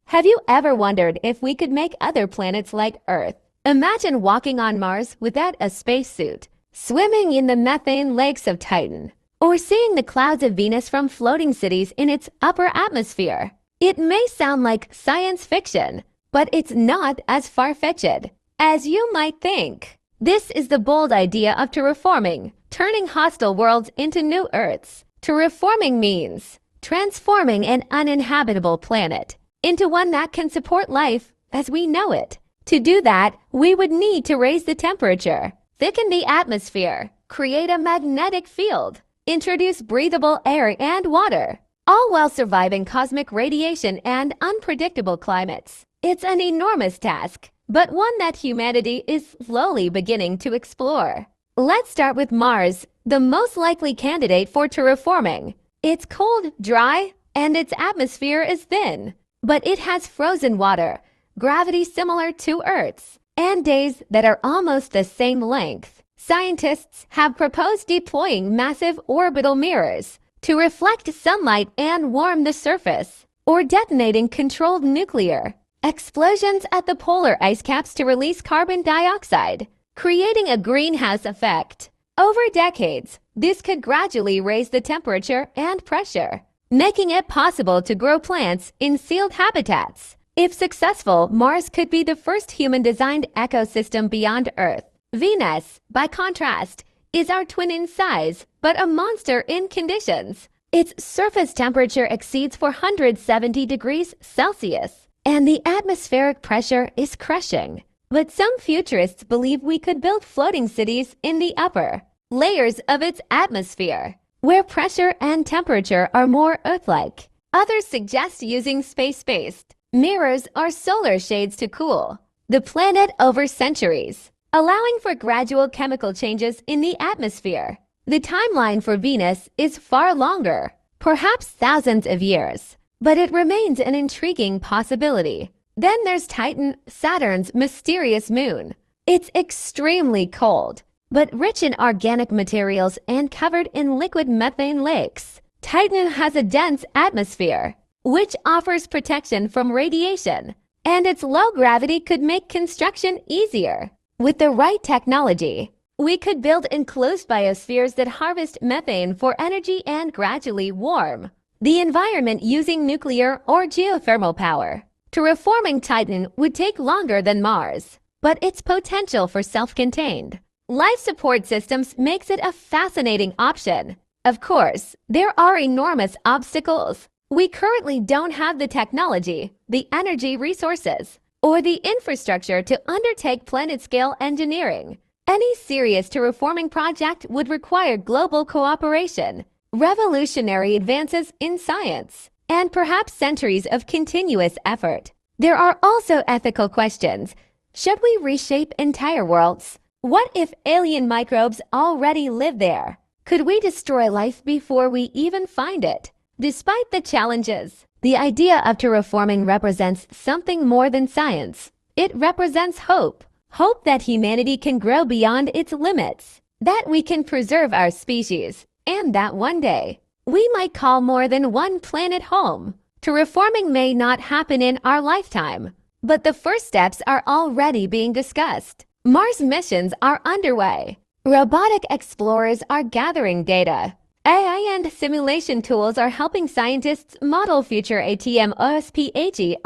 Have you ever wondered if we could make other planets like Earth? Imagine walking on Mars without a spacesuit, swimming in the methane lakes of Titan, or seeing the clouds of Venus from floating cities in its upper atmosphere. It may sound like science fiction, but it's not as far-fetched as you might think. This is the bold idea of terraforming, turning hostile worlds into new Earths. Terraforming means transforming an uninhabitable planet into one that can support life as we know it. To do that, we would need to raise the temperature, thicken the atmosphere, create a magnetic field, introduce breathable air and water, all while surviving cosmic radiation and unpredictable climates. It's an enormous task, but one that humanity is slowly beginning to explore. Let's start with Mars, the most likely candidate for terraforming. It's cold, dry, and its atmosphere is thin, but it has frozen water, gravity similar to Earth's, and days that are almost the same length. Scientists have proposed deploying massive orbital mirrors to reflect sunlight and warm the surface, or detonating controlled nuclear explosions at the polar ice caps to release carbon dioxide, creating a greenhouse effect. Over decades, this could gradually raise the temperature and pressure, making it possible to grow plants in sealed habitats. If successful, Mars could be the first human-designed ecosystem beyond Earth. Venus, by contrast, is our twin in size, but a monster in conditions. Its surface temperature exceeds 470 degrees Celsius, and the atmospheric pressure is crushing. But some futurists believe we could build floating cities in the upper layers of its atmosphere, where pressure and temperature are more Earth-like. Others suggest using space-based mirrors or solar shades to cool the planet over centuries, allowing for gradual chemical changes in the atmosphere. The timeline for Venus is far longer, perhaps thousands of years, but it remains an intriguing possibility. Then there's Titan, Saturn's mysterious moon. It's extremely cold, but rich in organic materials and covered in liquid methane lakes. Titan has a dense atmosphere, which offers protection from radiation, and its low gravity could make construction easier. With the right technology, we could build enclosed biospheres that harvest methane for energy and gradually warm the environment using nuclear or geothermal power. Terraforming Titan would take longer than Mars, but its potential for self-contained life support systems makes it a fascinating option. Of course, there are enormous obstacles. We currently don't have the technology, the energy resources, or the infrastructure to undertake planet-scale engineering. Any serious terraforming project would require global cooperation, revolutionary advances in science, and perhaps centuries of continuous effort. There are also ethical questions. Should we reshape entire worlds? What if alien microbes already live there? Could we destroy life before we even find it? Despite the challenges, the idea of terraforming represents something more than science. It represents hope. Hope that humanity can grow beyond its limits, that we can preserve our species, and that one day, we might call more than one planet home. Terraforming may not happen in our lifetime, but the first steps are already being discussed. Mars missions are underway. Robotic explorers are gathering data. AI and simulation tools are helping scientists model future ATM OSPAGRES.so.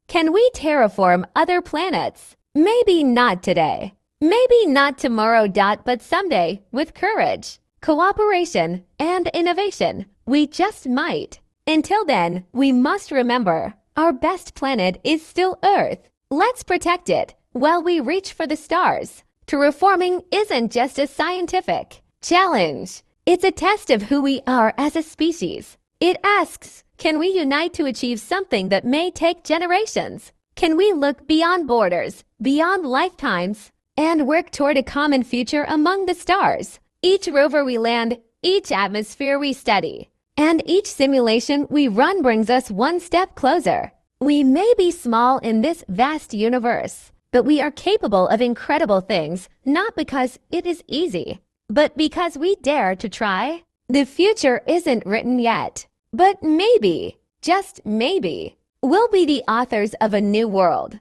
Can we terraform other planets? Maybe not today. Maybe not tomorrow. But someday, with courage, cooperation, and innovation, we just might. Until then, we must remember, our best planet is still Earth. Let's protect it while we reach for the stars. Terraforming isn't just a scientific challenge. It's a test of who we are as a species. It asks, can we unite to achieve something that may take generations? Can we look beyond borders, beyond lifetimes, and work toward a common future among the stars? Each rover we land, each atmosphere we study, and each simulation we run brings us one step closer. We may be small in this vast universe, but we are capable of incredible things, not because it is easy, but because we dare to try. The future isn't written yet, but maybe, just maybe, We'll be the authors of a new world.